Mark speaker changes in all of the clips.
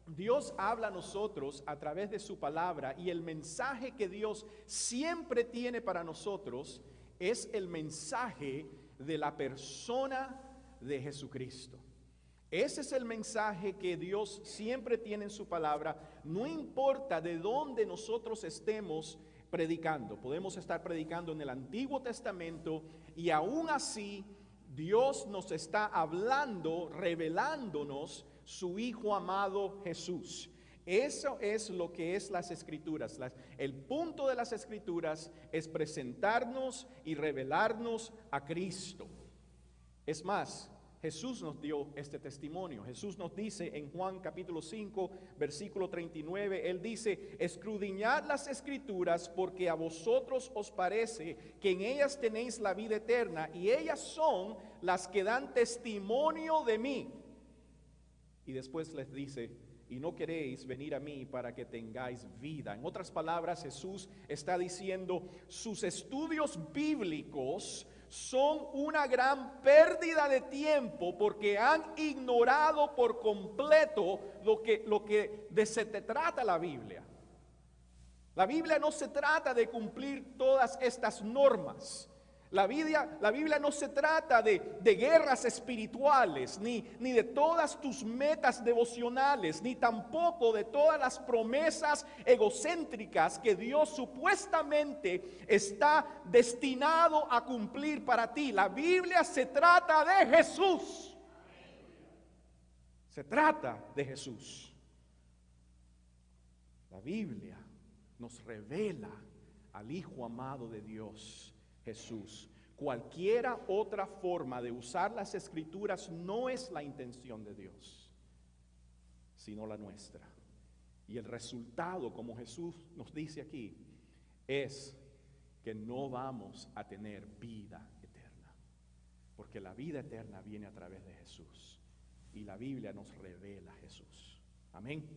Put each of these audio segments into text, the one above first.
Speaker 1: Dios habla a nosotros a través de su palabra, y el mensaje que Dios siempre tiene para nosotros es el mensaje de la persona de Jesucristo. Ese es el mensaje que Dios siempre tiene en su palabra, no importa de dónde nosotros estemos predicando. Podemos estar predicando en el Antiguo Testamento y aún así Dios nos está hablando, revelándonos su Hijo amado Jesús. Eso es lo que es las Escrituras. El punto de las Escrituras es presentarnos y revelarnos a Cristo. Es más, Jesús nos dio este testimonio. Jesús nos dice en Juan capítulo 5, versículo 39, Él dice: escudriñad las Escrituras, porque a vosotros os parece que en ellas tenéis la vida eterna, y ellas son las que dan testimonio de mí. Y después les dice: y no queréis venir a mí para que tengáis vida. En otras palabras, Jesús está diciendo: sus estudios bíblicos son una gran pérdida de tiempo, porque han ignorado por completo lo que se trata la Biblia. La Biblia no se trata de cumplir todas estas normas. La Biblia no se trata de guerras espirituales, ni de todas tus metas devocionales, ni tampoco de todas las promesas egocéntricas que Dios supuestamente está destinado a cumplir para ti. La Biblia se trata de Jesús. Se trata de Jesús. La Biblia nos revela al Hijo amado de Dios, Jesús. Cualquiera otra forma de usar las Escrituras no es la intención de Dios, sino la nuestra. Y el resultado, como Jesús nos dice aquí, es que no vamos a tener vida eterna, porque la vida eterna viene a través de Jesús, y la Biblia nos revela a Jesús. Amén.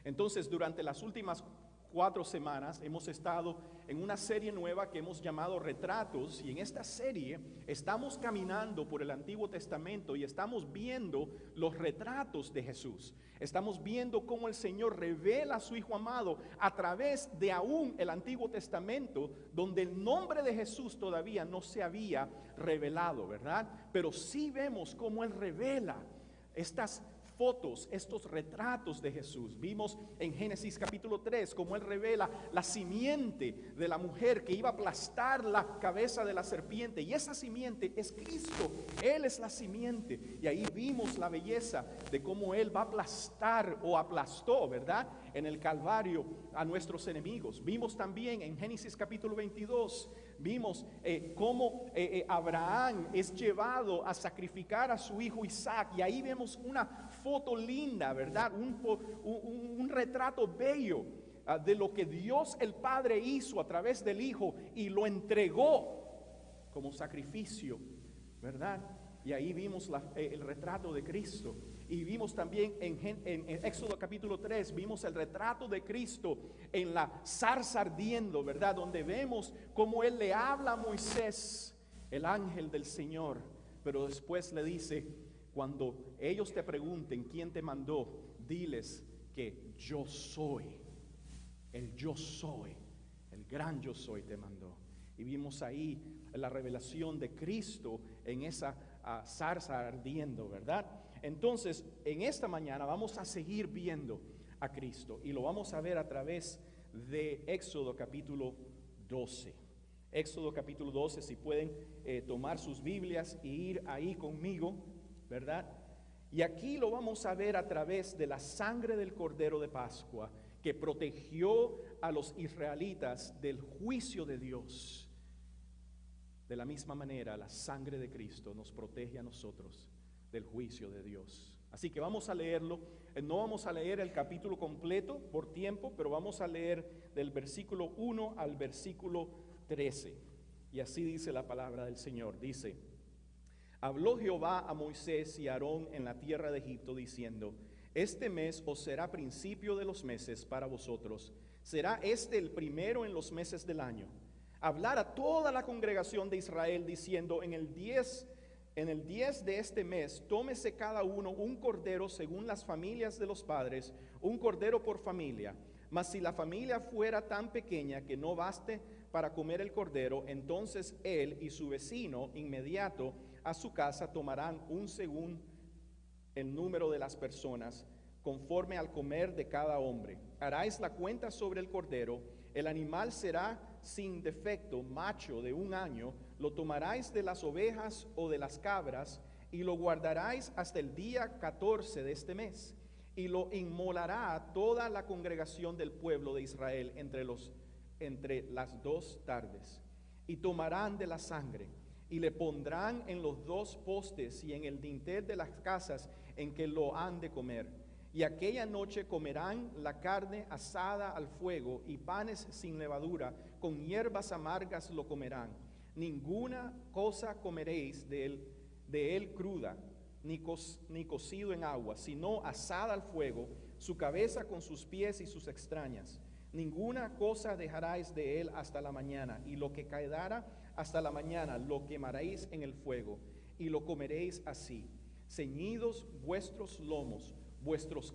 Speaker 1: Entonces, durante las últimas 4 semanas hemos estado en una serie nueva que hemos llamado Retratos, y en esta serie estamos caminando por el Antiguo Testamento y estamos viendo los retratos de Jesús. Estamos viendo cómo el Señor revela a su Hijo amado a través de aún el Antiguo Testamento, donde el nombre de Jesús todavía no se había revelado, ¿verdad? Pero sí vemos cómo Él revela estas fotos, estos retratos de Jesús. Vimos en Génesis capítulo 3 cómo Él revela la simiente de la mujer que iba a aplastar la cabeza de la serpiente, y esa simiente es Cristo. Él es la simiente, y ahí vimos la belleza de cómo Él va a aplastar, o aplastó, ¿verdad?, en el Calvario a nuestros enemigos. Vimos también en Génesis capítulo 22, vimos cómo Abraham es llevado a sacrificar a su hijo Isaac, y ahí vemos una foto linda, ¿verdad? Un retrato bello de lo que Dios el Padre hizo a través del Hijo, y lo entregó como sacrificio, ¿verdad? Y ahí vimos el retrato de Cristo. Y vimos también en Éxodo capítulo 3, vimos el retrato de Cristo en la zarza ardiendo, ¿verdad? Donde vemos cómo Él le habla a Moisés, el ángel del Señor, pero después le dice: cuando ellos te pregunten quién te mandó, diles que yo soy, el yo soy, el gran yo soy te mandó. Y vimos ahí la revelación de Cristo en esa zarza ardiendo, ¿verdad? Entonces, en esta mañana vamos a seguir viendo a Cristo, y lo vamos a ver a través de Éxodo capítulo 12. Éxodo capítulo 12, si pueden tomar sus Biblias y ir ahí conmigo, ¿verdad? Y aquí lo vamos a ver a través de la sangre del Cordero de Pascua, que protegió a los israelitas del juicio de Dios. De la misma manera, la sangre de Cristo nos protege a nosotros del juicio de Dios. Así que vamos a leerlo. No vamos a leer el capítulo completo por tiempo, pero vamos a leer del versículo 1 al versículo 13. Y así dice la palabra del Señor. Dice: habló Jehová a Moisés y a Aarón en la tierra de Egipto, diciendo: este mes os será principio de los meses para vosotros. Será este el primero en los meses del año. Hablar a toda la congregación de Israel, diciendo: en el en el 10 de este mes, tómese cada uno un cordero según las familias de los padres, un cordero por familia. Mas si la familia fuera tan pequeña que no baste para comer el cordero, entonces él y su vecino inmediato a su casa tomarán un según el número de las personas, conforme al comer de cada hombre. Haráis la cuenta sobre el cordero. El animal será sin defecto, macho de 1 año. Lo tomaráis de las ovejas o de las cabras y lo guardaráis hasta el día 14 de este mes. Y lo inmolará toda la congregación del pueblo de Israel entre las 2 tardes. Y tomarán de la sangre y le pondrán en los 2 postes y en el dintel de las casas en que lo han de comer. Y aquella noche comerán la carne asada al fuego y panes sin levadura, con hierbas amargas lo comerán. Ninguna cosa comeréis de él cruda, ni cocido en agua, sino asada al fuego, su cabeza con sus pies y sus extrañas. Ninguna cosa dejaréis de él hasta la mañana, y lo que quedara hasta la mañana lo quemaréis en el fuego, y lo comeréis así. Ceñidos vuestros lomos, vuestros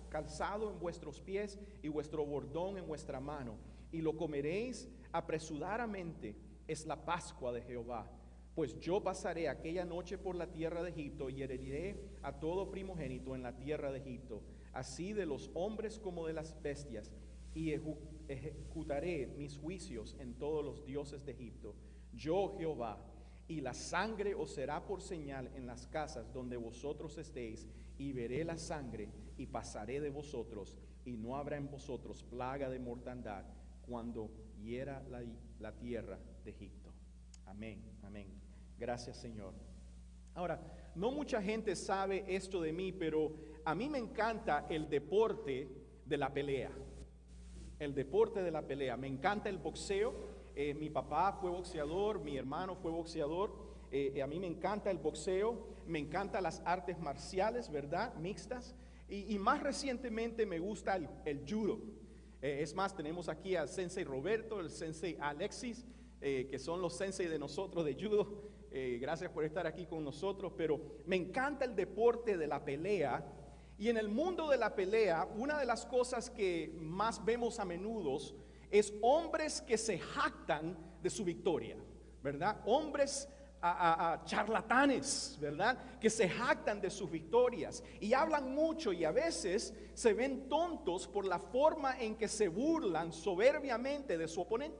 Speaker 1: calzado en vuestros pies y vuestro bordón en vuestra mano, y lo comeréis apresuradamente. Es la Pascua de Jehová. Pues yo pasaré aquella noche por la tierra de Egipto y heriré a todo primogénito en la tierra de Egipto, así de los hombres como de las bestias, y ejecutaré mis juicios en todos los dioses de Egipto. Yo Jehová. Y la sangre os será por señal en las casas donde vosotros estéis, y veré la sangre y pasaré de vosotros, y no habrá en vosotros plaga de mortandad cuando hiera la tierra de Egipto. Amén, amén. Gracias, Señor. Ahora, no mucha gente sabe esto de mí, pero a mí me encanta el deporte de la pelea. El deporte de la pelea. Me encanta el boxeo. Mi papá fue boxeador, mi hermano fue boxeador. A mí me encanta el boxeo, me encantan las artes marciales, ¿verdad? Mixtas. Y más recientemente me gusta el judo. Es más, tenemos aquí al sensei Roberto, el sensei Alexis, que son los sensei de nosotros de judo. Gracias por estar aquí con nosotros, pero me encanta el deporte de la pelea. Y en el mundo de la pelea, una de las cosas que más vemos a menudo es hombres que se jactan de su victoria, ¿verdad? Hombres charlatanes, ¿verdad? Que se jactan de sus victorias y hablan mucho, y a veces se ven tontos por la forma en que se burlan soberbiamente de su oponente,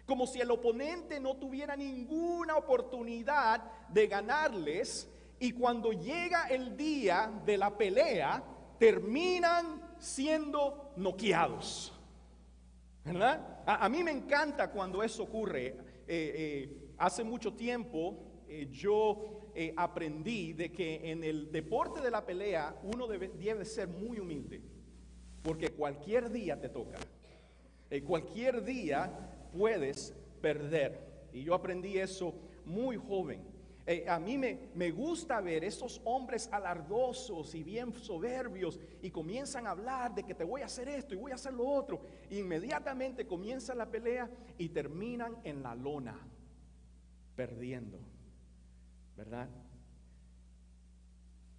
Speaker 1: como si el oponente no tuviera ninguna oportunidad de ganarles, y cuando llega el día de la pelea terminan siendo noqueados, ¿verdad? A mí me encanta cuando eso ocurre. Hace mucho tiempo yo aprendí de que en el deporte de la pelea uno debe ser muy humilde, porque cualquier día te toca, cualquier día puedes perder. Y yo aprendí eso muy joven. A mí me gusta ver esos hombres alardosos y bien soberbios, y comienzan a hablar de que te voy a hacer esto y voy a hacer lo otro. Inmediatamente comienza la pelea y terminan en la lona, perdiendo, ¿verdad?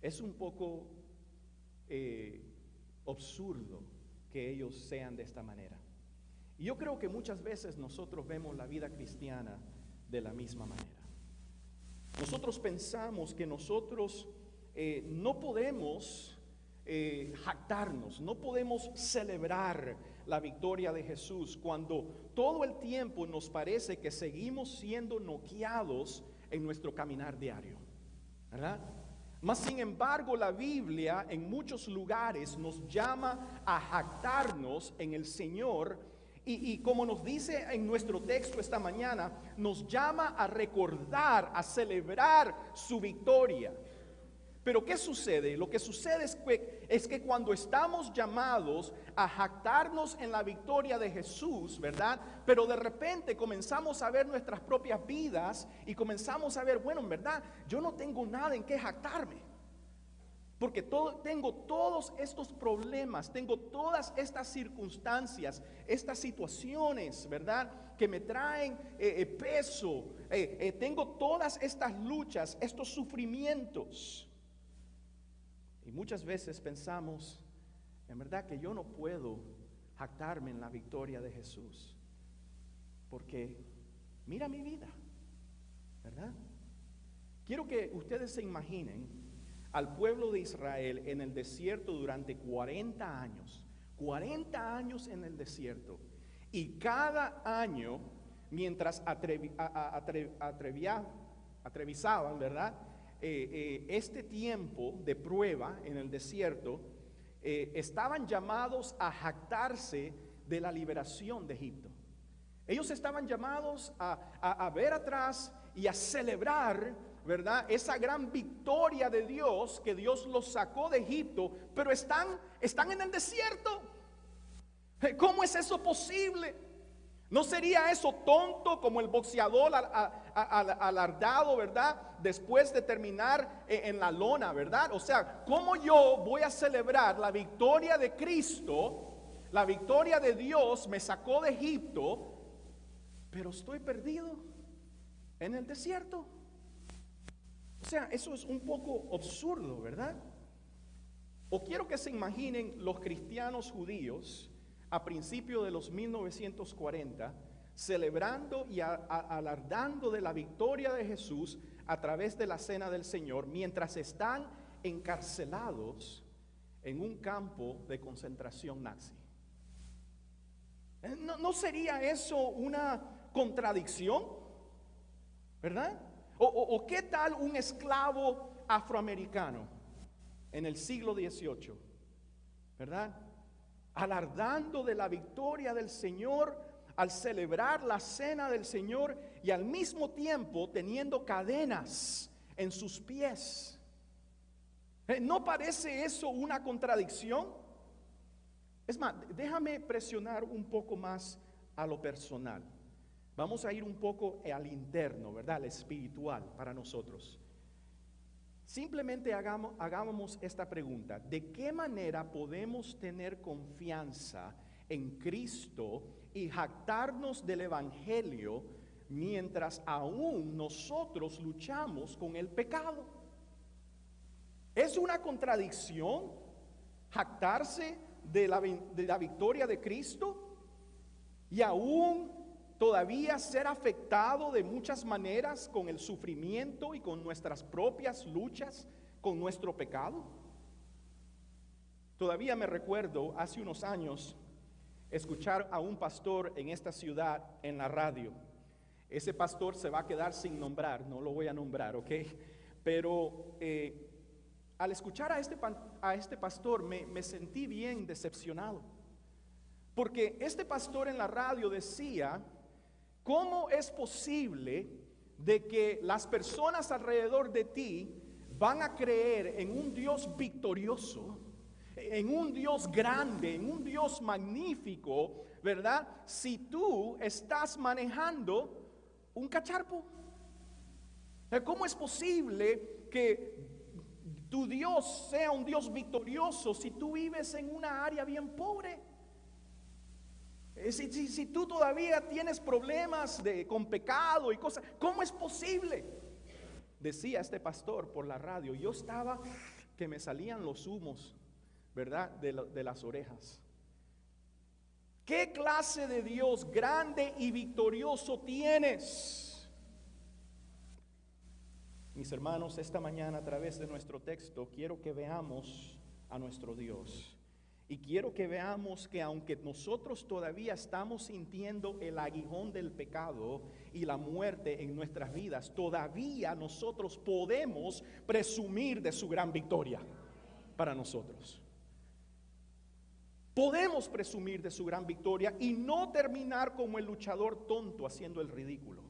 Speaker 1: Es un poco absurdo que ellos sean de esta manera. Y yo creo que muchas veces nosotros vemos la vida cristiana de la misma manera. Nosotros pensamos que nosotros no podemos jactarnos, no podemos celebrar la victoria de Jesús cuando todo el tiempo nos parece que seguimos siendo noqueados en nuestro caminar diario, ¿verdad? Mas sin embargo, la Biblia en muchos lugares nos llama a jactarnos en el Señor. Y como nos dice en nuestro texto esta mañana, nos llama a recordar, a celebrar su victoria. Pero ¿qué sucede? Lo que sucede es que cuando estamos llamados a jactarnos en la victoria de Jesús, ¿verdad? Pero de repente comenzamos a ver nuestras propias vidas y comenzamos a ver, bueno, en verdad, yo no tengo nada en qué jactarme. Porque tengo todos estos problemas, tengo todas estas circunstancias, estas situaciones, ¿verdad? que me traen peso. Tengo todas estas luchas, estos sufrimientos. Y muchas veces pensamos, en verdad que yo no puedo jactarme en la victoria de Jesús, porque mira mi vida, ¿verdad? Quiero que ustedes se imaginen al pueblo de Israel en el desierto durante 40 años. 40 años en el desierto. Y cada año, mientras atraviesaban, ¿verdad? Este tiempo de prueba en el desierto, estaban llamados a jactarse de la liberación de Egipto. Ellos estaban llamados a ver atrás y a celebrar, ¿verdad?, esa gran victoria de Dios, que Dios los sacó de Egipto, pero están en el desierto. ¿Cómo es eso posible? ¿No sería eso tonto como el boxeador alardado, ¿verdad?, después de terminar en la lona, ¿verdad? O sea, ¿cómo yo voy a celebrar la victoria de Cristo, la victoria de Dios me sacó de Egipto, pero estoy perdido en el desierto? O sea, eso es un poco absurdo, ¿verdad? O quiero que se imaginen los cristianos judíos a principios de los 1940, celebrando y alardando de la victoria de Jesús a través de la cena del Señor, mientras están encarcelados en un campo de concentración nazi. ¿No sería eso una contradicción? ¿Verdad? ¿O qué tal un esclavo afroamericano en el siglo XVIII? ¿Verdad? Alardando de la victoria del Señor al celebrar la cena del Señor y al mismo tiempo teniendo cadenas en sus pies. ¿No parece eso una contradicción? Es más, déjame presionar un poco más a lo personal. Vamos a ir un poco al interno, ¿verdad? Al espiritual para nosotros. Simplemente hagamos esta pregunta: ¿de qué manera podemos tener confianza en Cristo y jactarnos del Evangelio mientras aún nosotros luchamos con el pecado? ¿Es una contradicción jactarse de la victoria de Cristo y aún todavía ser afectado de muchas maneras con el sufrimiento y con nuestras propias luchas con nuestro pecado? Todavía me recuerdo hace unos años escuchar a un pastor en esta ciudad en la radio. Ese pastor se va a quedar sin nombrar, no lo voy a nombrar, ¿ok? Pero al escuchar a este pastor me sentí bien decepcionado, porque este pastor en la radio decía: ¿cómo es posible de que las personas alrededor de ti van a creer en un Dios victorioso, en un Dios grande, en un Dios magnífico, ¿verdad?, si tú estás manejando un cacharpo? ¿Cómo es posible que tu Dios sea un Dios victorioso si tú vives en una área bien pobre? Si tú todavía tienes problemas con pecado y cosas, ¿cómo es posible? Decía este pastor por la radio. Yo estaba que me salían los humos, ¿verdad?, de las orejas. ¿Qué clase de Dios grande y victorioso tienes? Mis hermanos, esta mañana a través de nuestro texto quiero que veamos a nuestro Dios. Y quiero que veamos que aunque nosotros todavía estamos sintiendo el aguijón del pecado y la muerte en nuestras vidas, todavía nosotros podemos presumir de su gran victoria para nosotros. Podemos presumir de su gran victoria y no terminar como el luchador tonto haciendo el ridículo.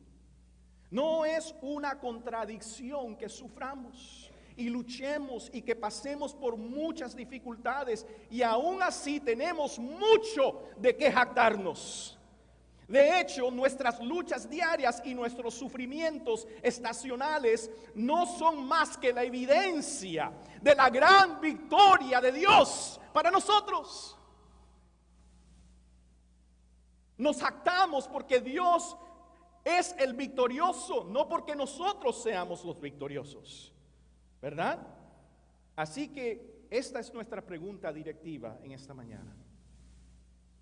Speaker 1: No es una contradicción que suframos y luchemos y que pasemos por muchas dificultades y aún así tenemos mucho de qué jactarnos. De hecho, nuestras luchas diarias y nuestros sufrimientos estacionales no son más que la evidencia de la gran victoria de Dios para nosotros. Nos jactamos porque Dios es el victorioso, no porque nosotros seamos los victoriosos, ¿verdad? Así que esta es nuestra pregunta directiva en esta mañana.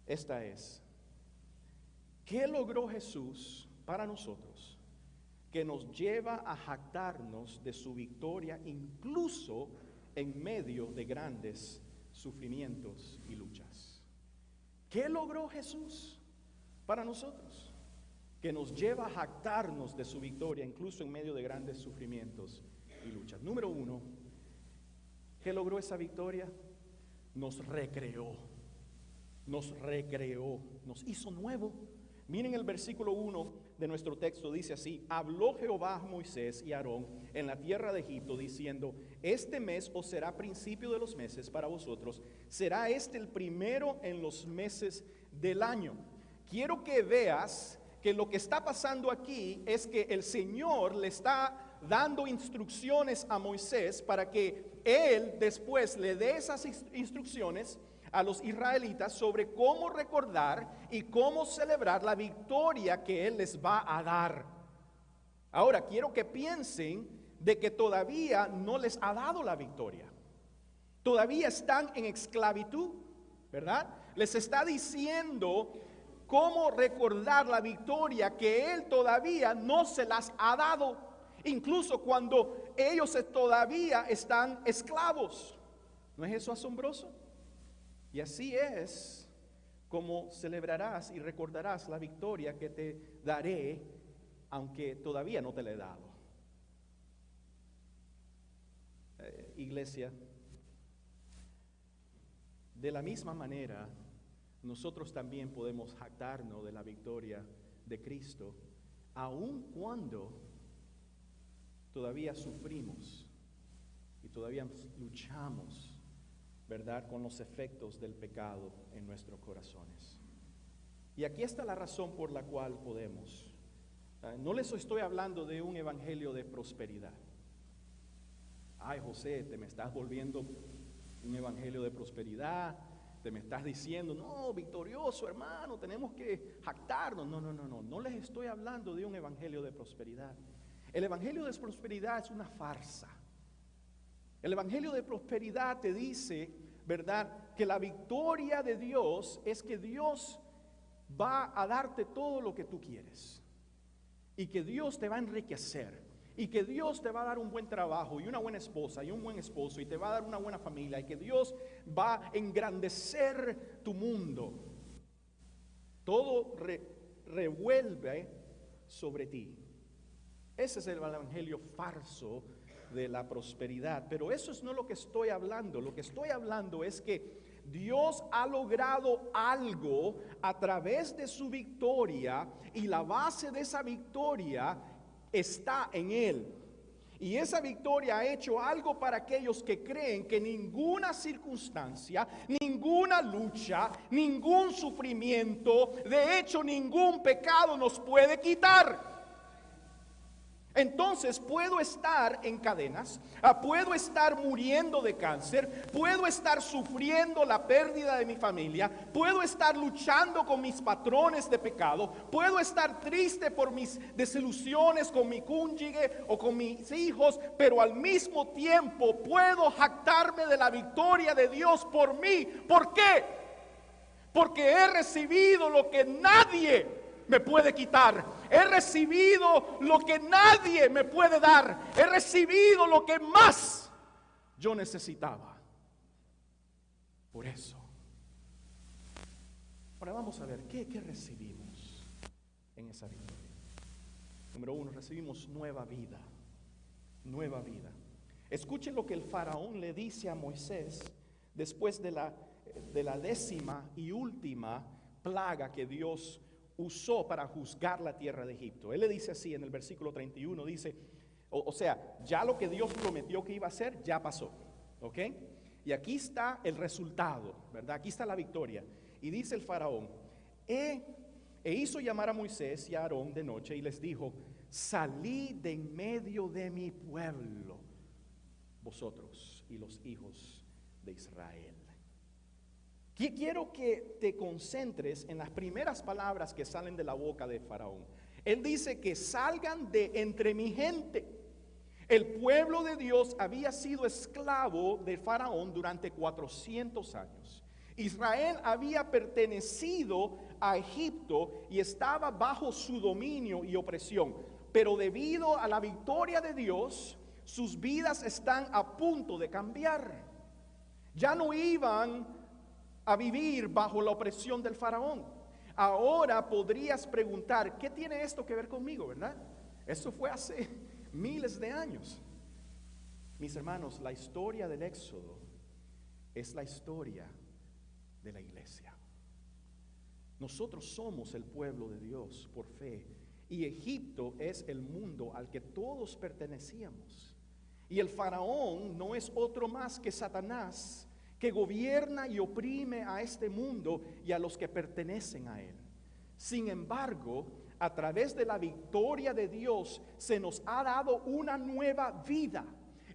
Speaker 1: Esta es: ¿qué logró Jesús para nosotros que nos lleva a jactarnos de su victoria incluso en medio de grandes sufrimientos y luchas? ¿Qué logró Jesús para nosotros que nos lleva a jactarnos de su victoria incluso en medio de grandes sufrimientos y luchas? Número uno, ¿qué logró esa victoria? Nos recreó, nos hizo nuevo. Miren el versículo 1 de nuestro texto, dice así: habló Jehová a Moisés y a Aarón en la tierra de Egipto, diciendo: este mes os será principio de los meses para vosotros, será este el primero en los meses del año. Quiero que veas que lo que está pasando aquí es que el Señor le está dando instrucciones a Moisés para que él después le dé esas instrucciones a los israelitas sobre cómo recordar y cómo celebrar la victoria que Él les va a dar. Ahora, quiero que piensen de que todavía no les ha dado la victoria. Todavía están en esclavitud, ¿verdad? Les está diciendo cómo recordar la victoria que Él todavía no se las ha dado, incluso cuando ellos todavía están esclavos. ¿No es eso asombroso? Y así es como celebrarás y recordarás la victoria que te daré, aunque todavía no te la he dado. Iglesia, de la misma manera, nosotros también podemos jactarnos de la victoria de Cristo, aun cuando todavía sufrimos y todavía luchamos, ¿verdad?, con los efectos del pecado en nuestros corazones. Y aquí está la razón por la cual podemos. No les estoy hablando de un evangelio de prosperidad. Ay, José, te me estás volviendo un evangelio de prosperidad. Te me estás diciendo, no, victorioso hermano, tenemos que jactarnos. No les estoy hablando de un evangelio de prosperidad. El evangelio de prosperidad es una farsa. El evangelio de prosperidad te dice, ¿verdad?, que la victoria de Dios es que Dios va a darte todo lo que tú quieres, y que Dios te va a enriquecer, y que Dios te va a dar un buen trabajo y una buena esposa y un buen esposo, y te va a dar una buena familia, y que Dios va a engrandecer tu mundo. Todo revuelve sobre ti. Ese es el evangelio falso de la prosperidad. Pero eso es no lo que estoy hablando. Lo que estoy hablando es que Dios ha logrado algo a través de su victoria, y la base de esa victoria está en Él. Y esa victoria ha hecho algo para aquellos que creen que ninguna circunstancia, ninguna lucha, ningún sufrimiento, de hecho ningún pecado nos puede quitar. Entonces puedo estar en cadenas, puedo estar muriendo de cáncer, puedo estar sufriendo la pérdida de mi familia, puedo estar luchando con mis patrones de pecado, puedo estar triste por mis desilusiones con mi cónyuge o con mis hijos, pero al mismo tiempo puedo jactarme de la victoria de Dios por mí. ¿Por qué? Porque he recibido lo que nadie me puede quitar. He recibido lo que nadie me puede dar. He recibido lo que más yo necesitaba. Por eso. Ahora vamos a ver qué recibimos en esa victoria. Número uno, recibimos nueva vida. Nueva vida. Escuchen lo que el faraón le dice a Moisés después de la 10ª y última plaga que Dios usó para juzgar la tierra de Egipto. Él le dice así en el versículo 31, dice, o sea, ya lo que Dios prometió que iba a hacer, ya pasó, ¿ok? Y aquí está el resultado, ¿verdad? Aquí está la victoria. Y dice el faraón, hizo llamar a Moisés y a Aarón de noche y les dijo, salid de en medio de mi pueblo, vosotros y los hijos de Israel. Quiero que te concentres en las primeras palabras que salen de la boca de Faraón. Él dice que salgan de entre mi gente. El pueblo de Dios había sido esclavo de Faraón durante 400 años. Israel había pertenecido a Egipto y estaba bajo su dominio y opresión. Pero debido a la victoria de Dios, sus vidas están a punto de cambiar. Ya no iban a vivir bajo la opresión del Faraón. Ahora podrías preguntar, ¿qué tiene esto que ver conmigo, verdad? Eso fue hace miles de años. Mis hermanos, la historia del Éxodo es la historia de la iglesia. Nosotros somos el pueblo de Dios por fe, y Egipto es el mundo al que todos pertenecíamos. Y el Faraón no es otro más que Satanás, que gobierna y oprime a este mundo y a los que pertenecen a él. Sin embargo, a través de la victoria de Dios se nos ha dado una nueva vida.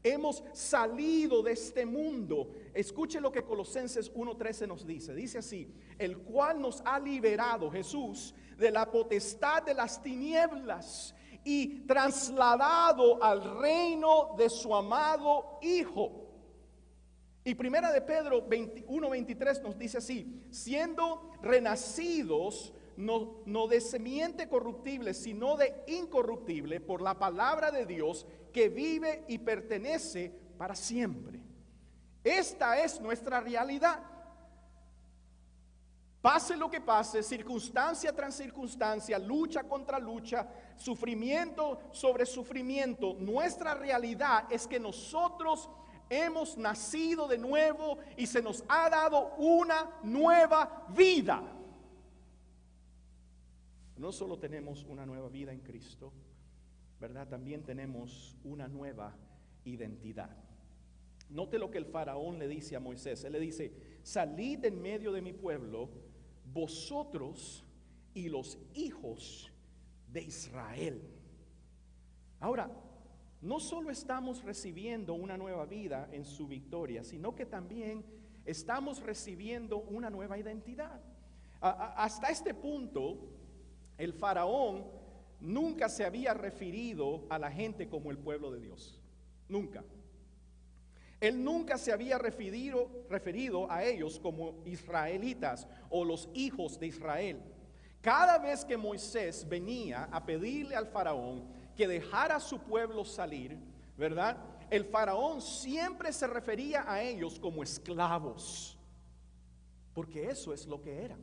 Speaker 1: Hemos salido de este mundo. Escuche lo que Colosenses 1:13 nos dice. Dice así: el cual nos ha liberado, Jesús, de la potestad de las tinieblas y trasladado al reino de su amado Hijo. Y primera de Pedro 1:23 nos dice así: siendo renacidos no de simiente corruptible, sino de incorruptible, por la palabra de Dios, que vive y pertenece para siempre. Esta es nuestra realidad. Pase lo que pase, circunstancia tras circunstancia, lucha contra lucha, sufrimiento sobre sufrimiento, nuestra realidad es que nosotros hemos nacido de nuevo y se nos ha dado una nueva vida. No solo tenemos una nueva vida en Cristo, ¿verdad? También tenemos una nueva identidad. Note lo que el faraón le dice a Moisés. Él le dice: salid en medio de mi pueblo, vosotros y los hijos de Israel. Ahora, no solo estamos recibiendo una nueva vida en su victoria, sino que también estamos recibiendo una nueva identidad. Hasta este punto, el faraón nunca se había referido a la gente como el pueblo de Dios. Nunca. Él nunca se había referido a ellos como israelitas o los hijos de Israel. Cada vez que Moisés venía a pedirle al faraón que dejara a su pueblo salir, ¿verdad? El faraón siempre se refería a ellos como esclavos, porque eso es lo que eran.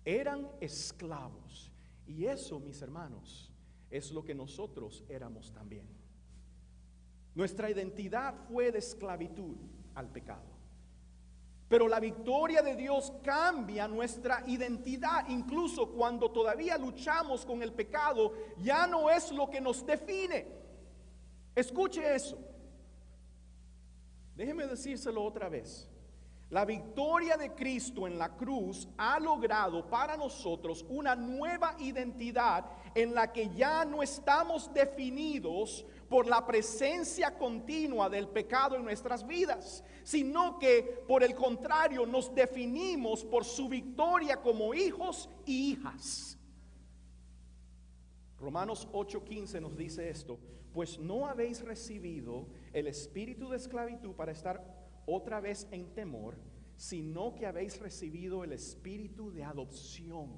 Speaker 1: Eran esclavos. Y eso, mis hermanos, es lo que nosotros éramos también. Nuestra identidad fue de esclavitud al pecado. Pero la victoria de Dios cambia nuestra identidad. Incluso cuando todavía luchamos con el pecado, ya no es lo que nos define. Escuche eso. Déjeme decírselo otra vez. La victoria de Cristo en la cruz ha logrado para nosotros una nueva identidad en la que ya no estamos definidos por la presencia continua del pecado en nuestras vidas, sino que por el contrario nos definimos por su victoria como hijos y hijas. Romanos 8:15 nos dice esto: pues no habéis recibido el espíritu de esclavitud para estar otra vez en temor, sino que habéis recibido el espíritu de adopción,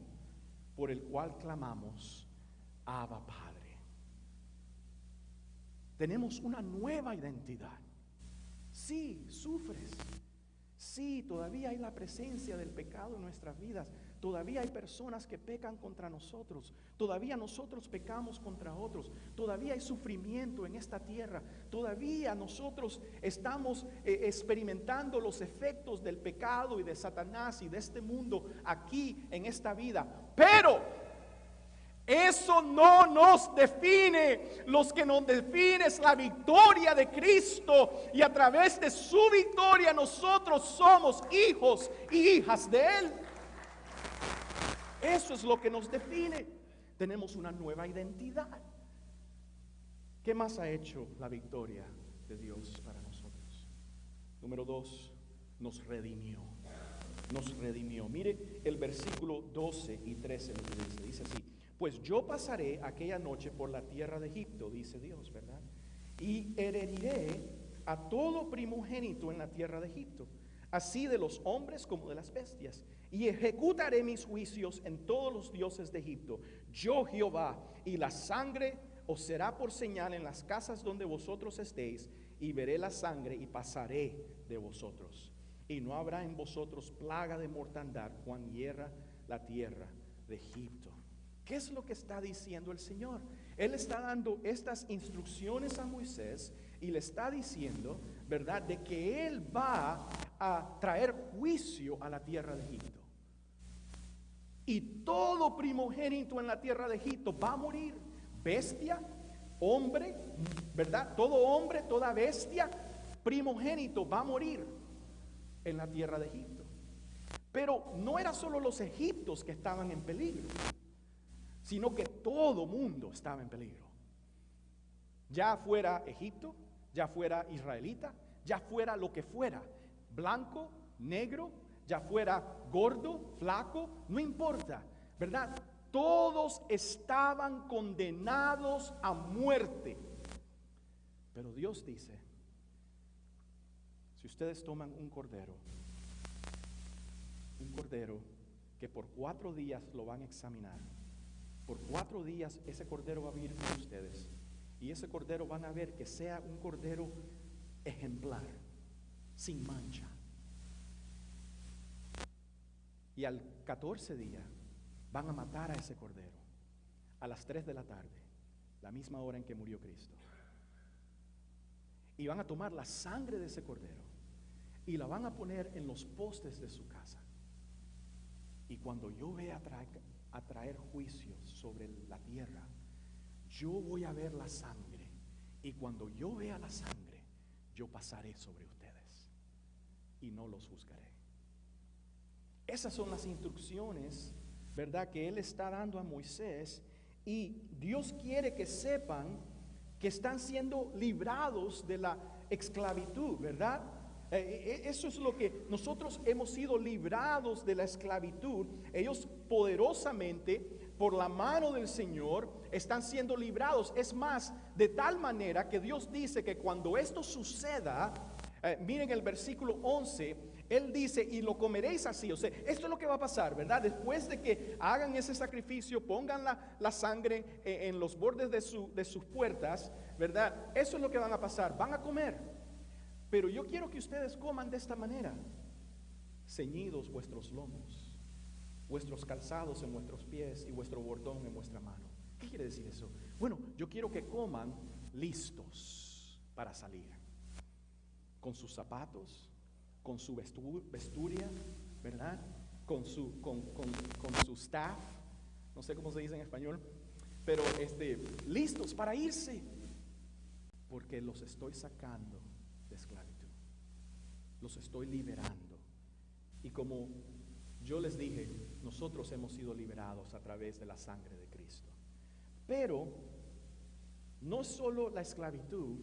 Speaker 1: por el cual clamamos: Abba, Padre. Tenemos una nueva identidad. Sí, sufres. Sí, todavía hay la presencia del pecado en nuestras vidas. Todavía hay personas que pecan contra nosotros. Todavía nosotros pecamos contra otros. Todavía hay sufrimiento en esta tierra. Todavía nosotros estamos experimentando los efectos del pecado y de Satanás y de este mundo aquí en esta vida. Pero eso no nos define. Los que nos define es la victoria de Cristo, y a través de su victoria nosotros somos hijos y hijas de Él. Eso es lo que nos define. Tenemos una nueva identidad. ¿Qué más ha hecho la victoria de Dios para nosotros? Número 2, nos redimió. nos redimió. Mire el versículo 12 y 13 lo que dice. Dice así: pues yo pasaré aquella noche por la tierra de Egipto, dice Dios, ¿verdad? Y heriré a todo primogénito en la tierra de Egipto, así de los hombres como de las bestias, y ejecutaré mis juicios en todos los dioses de Egipto. Yo Jehová, y la sangre os será por señal en las casas donde vosotros estéis, y veré la sangre y pasaré de vosotros. Y no habrá en vosotros plaga de mortandad cuando hierra la tierra de Egipto. ¿Qué es lo que está diciendo el Señor? Él está dando estas instrucciones a Moisés y le está diciendo, ¿verdad?, de que Él va a traer juicio a la tierra de Egipto. Y todo primogénito en la tierra de Egipto va a morir. Bestia, hombre, ¿verdad? Todo hombre, toda bestia, primogénito va a morir en la tierra de Egipto. Pero no era solo los egipcios que estaban en peligro, sino que todo mundo estaba en peligro. Ya fuera Egipto, ya fuera israelita, ya fuera lo que fuera, blanco, negro, ya fuera gordo, flaco, no importa, ¿verdad? Todos estaban condenados a muerte. Pero Dios dice: si ustedes toman un cordero que por 4 días lo van a examinar, por 4 días ese cordero va a vivir con ustedes, y ese cordero van a ver que sea un cordero ejemplar, sin mancha. Y al 14 día van a matar a ese cordero a las 3 de la tarde, la misma hora en que murió Cristo. Y van a tomar la sangre de ese cordero y la van a poner en los postes de su casa. Y cuando yo vea a traer juicios sobre la tierra, yo voy a ver la sangre, y cuando yo vea la sangre, yo pasaré sobre ustedes y no los juzgaré. Esas son las instrucciones, ¿verdad?, que Él está dando a Moisés, y Dios quiere que sepan que están siendo librados de la esclavitud, ¿verdad? Eso es lo que nosotros hemos sido librados de la esclavitud. Ellos poderosamente, por la mano del Señor, están siendo librados. Es más, de tal manera que Dios dice que cuando esto suceda, miren el versículo 11, Él dice: y lo comeréis así. O sea, esto es lo que va a pasar, ¿verdad? Después de que hagan ese sacrificio, pongan la sangre en los bordes de sus puertas, ¿verdad? Eso es lo que van a pasar, van a comer. Pero yo quiero que ustedes coman de esta manera: ceñidos vuestros lomos, vuestros calzados en vuestros pies y vuestro bordón en vuestra mano. ¿Qué quiere decir eso? Bueno, yo quiero que coman listos para salir, con sus zapatos, con su vesturia, ¿verdad? Con su staff, no sé cómo se dice en español, pero listos para irse, porque los estoy sacando de esclavitud, los estoy liberando. Y como yo les dije, nosotros hemos sido liberados a través de la sangre de Cristo. Pero no solo la esclavitud,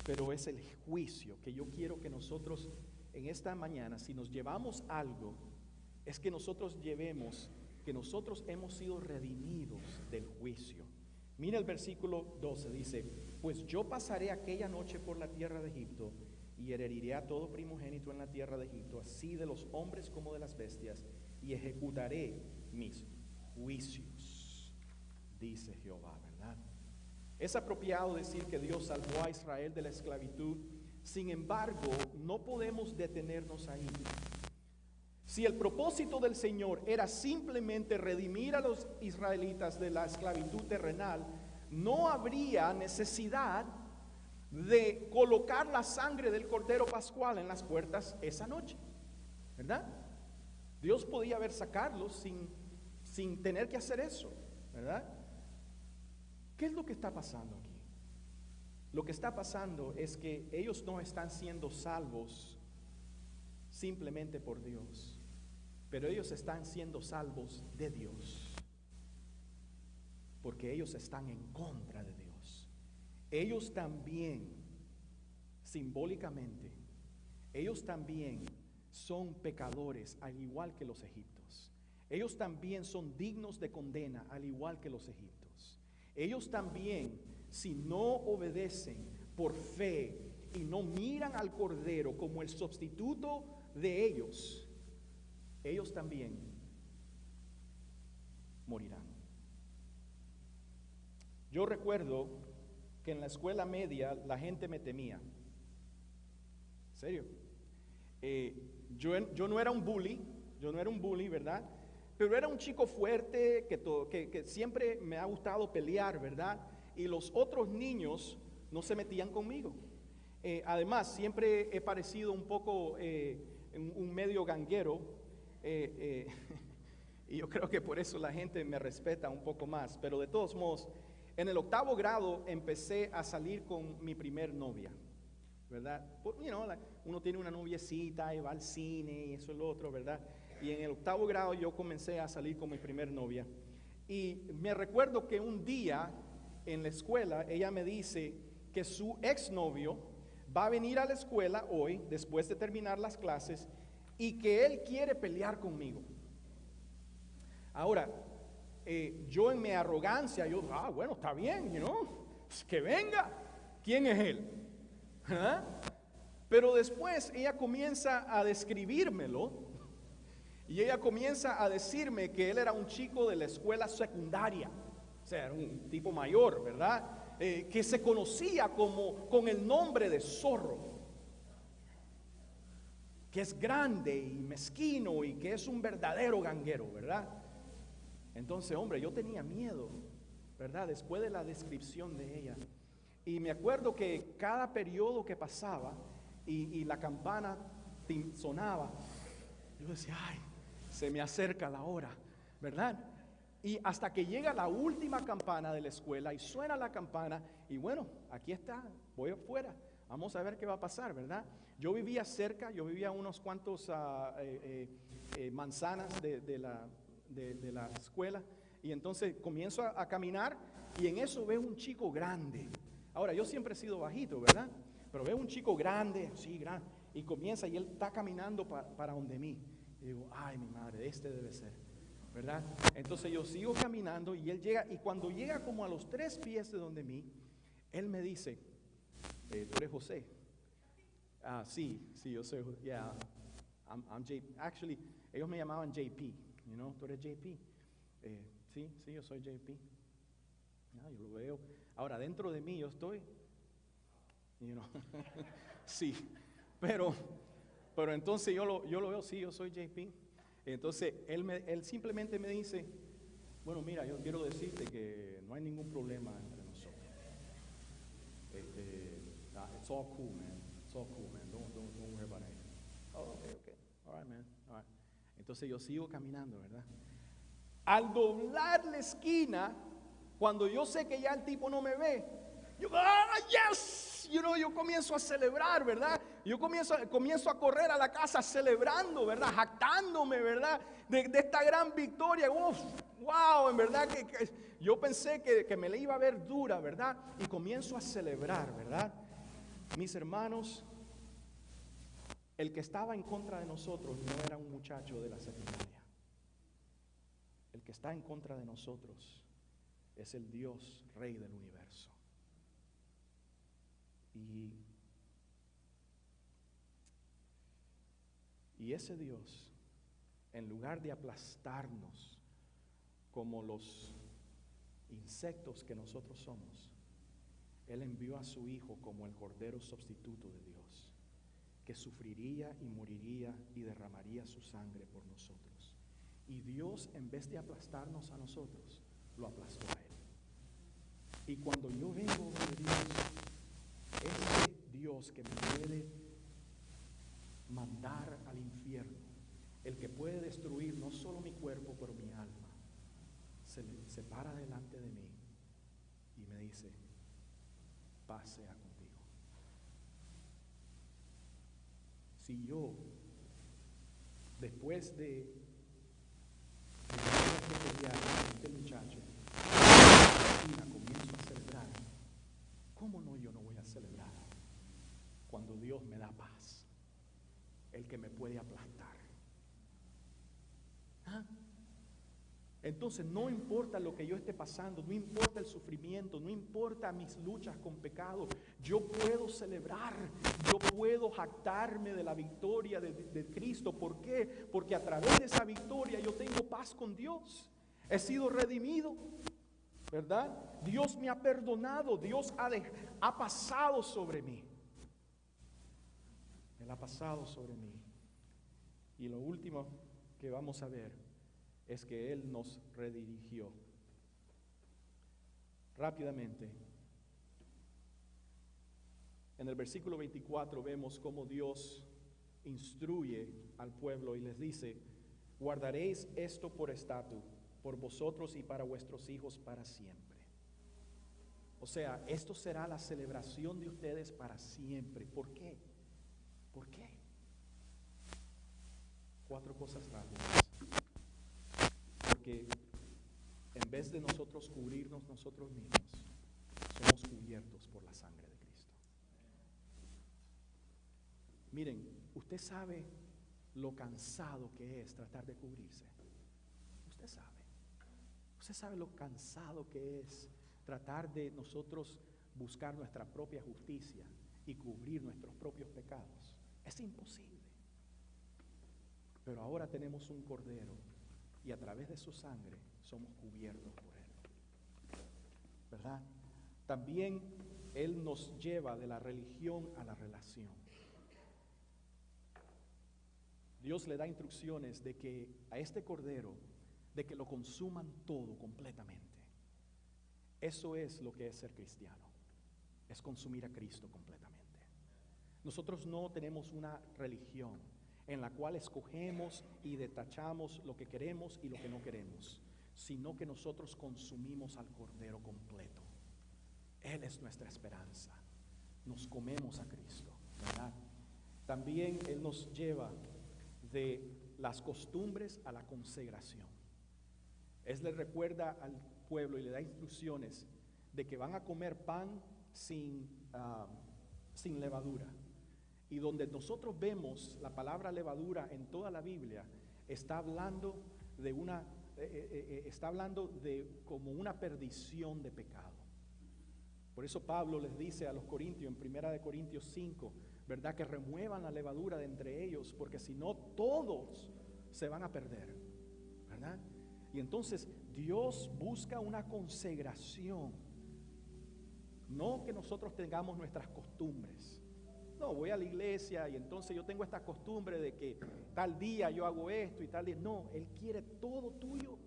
Speaker 1: pero es el juicio que yo quiero que nosotros en esta mañana, si nos llevamos algo, es que nosotros llevemos que nosotros hemos sido redimidos del juicio. Mira el versículo 12, dice: pues yo pasaré aquella noche por la tierra de Egipto, y heriré a todo primogénito en la tierra de Egipto, así de los hombres como de las bestias, y ejecutaré mis juicios, dice Jehová, ¿verdad? Es apropiado decir que Dios salvó a Israel de la esclavitud. Sin embargo, no podemos detenernos ahí. Si el propósito del Señor era simplemente redimir a los israelitas de la esclavitud terrenal, no habría necesidad de colocar la sangre del Cordero Pascual en las puertas esa noche, ¿verdad? Dios podía haber sacarlos sin tener que hacer eso, ¿verdad? ¿Qué es lo que está pasando aquí? Lo que está pasando es que ellos no están siendo salvos simplemente por Dios, pero ellos están siendo salvos de Dios, porque ellos están en contra de Dios. Ellos también, simbólicamente, ellos también son pecadores, al igual que los egipcios. Ellos también son dignos de condena, al igual que los egipcios. Ellos también, si no obedecen por fe y no miran al Cordero como el sustituto de ellos también morirán. Yo recuerdo que en la escuela media la gente me temía. ¿En serio? Yo no era un bully, ¿verdad? Pero era un chico fuerte que siempre me ha gustado pelear, ¿verdad? Y los otros niños no se metían conmigo. Además, siempre he parecido un poco un medio ganguero, y yo creo que por eso la gente me respeta un poco más. Pero de todos modos, en el 8º grado empecé a salir con mi primer novia, ¿verdad? Uno tiene una noviecita y va al cine y eso y lo otro, ¿verdad? Y en el 8º grado yo comencé a salir con mi primer novia. Y me recuerdo que un día en la escuela ella me dice que su exnovio va a venir a la escuela hoy, después de terminar las clases, y que él quiere pelear conmigo. Ahora, yo en mi arrogancia, bueno, está bien, pues que venga. ¿Quién es él? ¿Ah? Pero después ella comienza a describírmelo. Y ella comienza a decirme que él era un chico de la escuela secundaria, o sea, era un tipo mayor, ¿verdad? Que se conocía con el nombre de Zorro, que es grande y mezquino y que es un verdadero ganguero, ¿verdad? Entonces, hombre, yo tenía miedo, ¿verdad? Después de la descripción de ella. Y me acuerdo que cada periodo que pasaba y la campana sonaba, yo decía, ay, se me acerca la hora, ¿verdad? Y hasta que llega la última campana de la escuela y suena la campana y bueno, aquí está, voy afuera, vamos a ver qué va a pasar, ¿verdad? Yo vivía cerca, yo vivía a unos cuantos manzanas de la escuela, y entonces comienzo a caminar y en eso veo un chico grande. Ahora, yo siempre he sido bajito, ¿verdad? Pero veo un chico grande, sí, grande, y comienza y él está caminando para donde mí. Y digo, ay, mi madre, este debe ser, ¿verdad? Entonces yo sigo caminando y él llega, y cuando llega como a los 3 pies de donde mí, él me dice, ¿tú eres José? Sí, yo soy, yeah, I'm JP. Actually, ellos me llamaban JP, ¿tú eres JP? Sí, yo soy JP. Yo lo veo. Ahora, dentro de mí yo estoy, sí, pero entonces yo lo veo, sí, yo soy JP. Entonces él simplemente me dice, bueno, mira, yo quiero decirte que no hay ningún problema entre nosotros. It's all cool, man. It's all cool, man. Don't worry about it. Oh, okay. All right, man. All right. Entonces yo sigo caminando, ¿verdad? Al doblar la esquina, cuando yo sé que ya el tipo no me ve, yo, yes, yo comienzo a celebrar, ¿verdad? Yo comienzo a correr a la casa celebrando, ¿verdad? Jactándome, ¿verdad? De esta gran victoria. Wow, en verdad que yo pensé que me la iba a ver dura, ¿verdad? Y comienzo a celebrar, ¿verdad? Mis hermanos, el que estaba en contra de nosotros no era un muchacho de la secundaria. El que está en contra de nosotros es el Dios, Rey del universo. Y ese Dios, en lugar de aplastarnos como los insectos que nosotros somos, Él envió a su Hijo como el Cordero sustituto de Dios, que sufriría y moriría y derramaría su sangre por nosotros. Y Dios, en vez de aplastarnos a nosotros, lo aplastó a Él. Y cuando yo vengo de Dios, ese Dios que me puede mandar al infierno, el que puede destruir no solo mi cuerpo, pero mi alma, se para delante de mí y me dice, paz sea contigo. Si yo, después de pelear con este muchacho, comienzo a celebrar, ¿cómo no yo no voy a celebrar cuando Dios me da paz? el que me puede aplastar. ¿Ah? Entonces no importa lo que yo esté pasando, no importa el sufrimiento, no importa mis luchas con pecado, yo puedo celebrar, yo puedo jactarme de la victoria de Cristo. ¿Por qué? Porque a través de esa victoria yo tengo paz con Dios. He sido redimido, ¿verdad? Dios me ha perdonado, Dios ha pasado sobre mí. Él ha pasado sobre mí. Y lo último que vamos a ver es que Él nos redirigió. Rápidamente, en el versículo 24 vemos cómo Dios instruye al pueblo y les dice: guardaréis esto por estatuto, por vosotros y para vuestros hijos para siempre. O sea, esto será la celebración de ustedes para siempre. ¿Por qué? ¿Por qué? 4 cosas rápidas. Porque en vez de nosotros cubrirnos nosotros mismos, somos cubiertos por la sangre de Cristo. Miren, usted sabe lo cansado que es tratar de cubrirse. Usted sabe. Usted sabe lo cansado que es tratar de nosotros buscar nuestra propia justicia y cubrir nuestros propios pecados. Es imposible. Pero ahora tenemos un Cordero y a través de su sangre somos cubiertos por Él, ¿verdad? También Él nos lleva de la religión a la relación. Dios le da instrucciones de que a este Cordero, de que lo consuman todo completamente. Eso es lo que es ser cristiano, es consumir a Cristo completamente. Nosotros no tenemos una religión en la cual escogemos y detachamos lo que queremos y lo que no queremos, sino que nosotros consumimos al Cordero completo. Él es nuestra esperanza. Nos comemos a Cristo, ¿verdad? También Él nos lleva de las costumbres a la consagración. Él le recuerda al pueblo y le da instrucciones de que van a comer pan sin levadura. Y donde nosotros vemos la palabra levadura en toda la Biblia, está hablando de como una perdición de pecado. Por eso Pablo les dice a los corintios en 1 Corintios 5, ¿verdad? Que remuevan la levadura de entre ellos, porque si no todos se van a perder, ¿verdad? Y entonces Dios busca una consagración, no que nosotros tengamos nuestras costumbres. No, voy a la iglesia y entonces yo tengo esta costumbre de que tal día yo hago esto y tal día. No, Él quiere todo tuyo,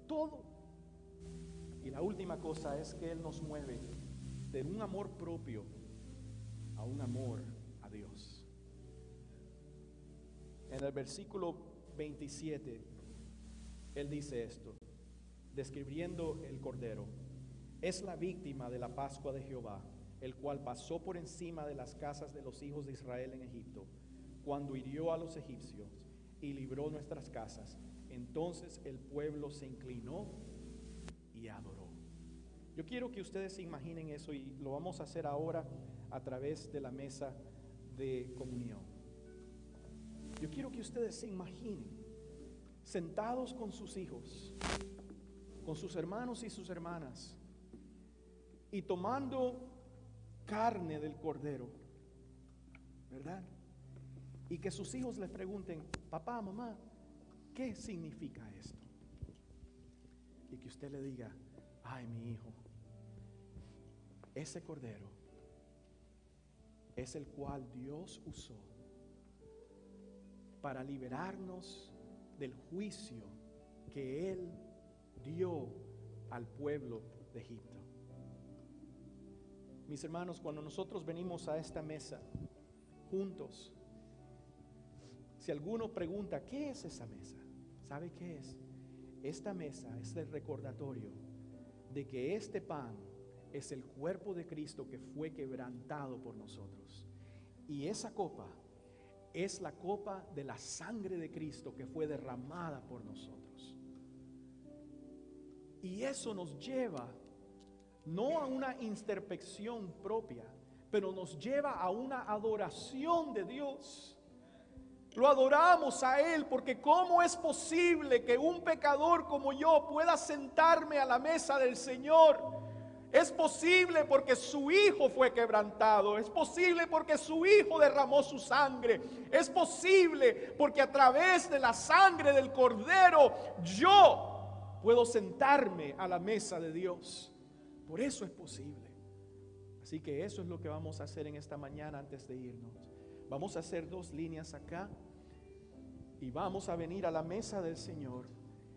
Speaker 1: todo. Y la última cosa es que Él nos mueve de un amor propio a un amor a Dios. En el versículo 27, Él dice esto, describiendo el Cordero: es la víctima de la Pascua de Jehová, el cual pasó por encima de las casas de los hijos de Israel en Egipto, cuando hirió a los egipcios y libró nuestras casas. Entonces el pueblo se inclinó y adoró. Yo quiero que ustedes se imaginen eso, y lo vamos a hacer ahora a través de la mesa de comunión. Yo quiero que ustedes se imaginen sentados con sus hijos, con sus hermanos y sus hermanas, y tomando carne del Cordero, ¿verdad? Y que sus hijos les pregunten: papá, mamá, ¿qué significa esto? Y que usted le diga: ay, mi hijo, ese Cordero es el cual Dios usó para liberarnos del juicio que Él dio al pueblo de Egipto. Mis hermanos, cuando nosotros venimos a esta mesa juntos, si alguno pregunta: ¿qué es esa mesa? ¿Sabe qué es? Esta mesa es el recordatorio de que este pan es el cuerpo de Cristo que fue quebrantado por nosotros. Y esa copa es la copa de la sangre de Cristo que fue derramada por nosotros. Y eso nos lleva no a una introspección propia, pero nos lleva a una adoración de Dios. Lo adoramos a Él porque ¿cómo es posible que un pecador como yo pueda sentarme a la mesa del Señor? Es posible porque su Hijo fue quebrantado. Es posible porque su Hijo derramó su sangre. Es posible porque a través de la sangre del Cordero yo puedo sentarme a la mesa de Dios. Por eso es posible. Así que eso es lo que vamos a hacer en esta mañana antes de irnos. Vamos a hacer 2 líneas acá y vamos a venir a la mesa del Señor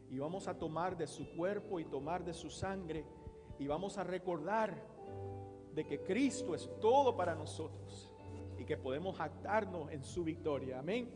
Speaker 1: y vamos a tomar de su cuerpo y tomar de su sangre y vamos a recordar de que Cristo es todo para nosotros y que podemos jactarnos en su victoria. Amén.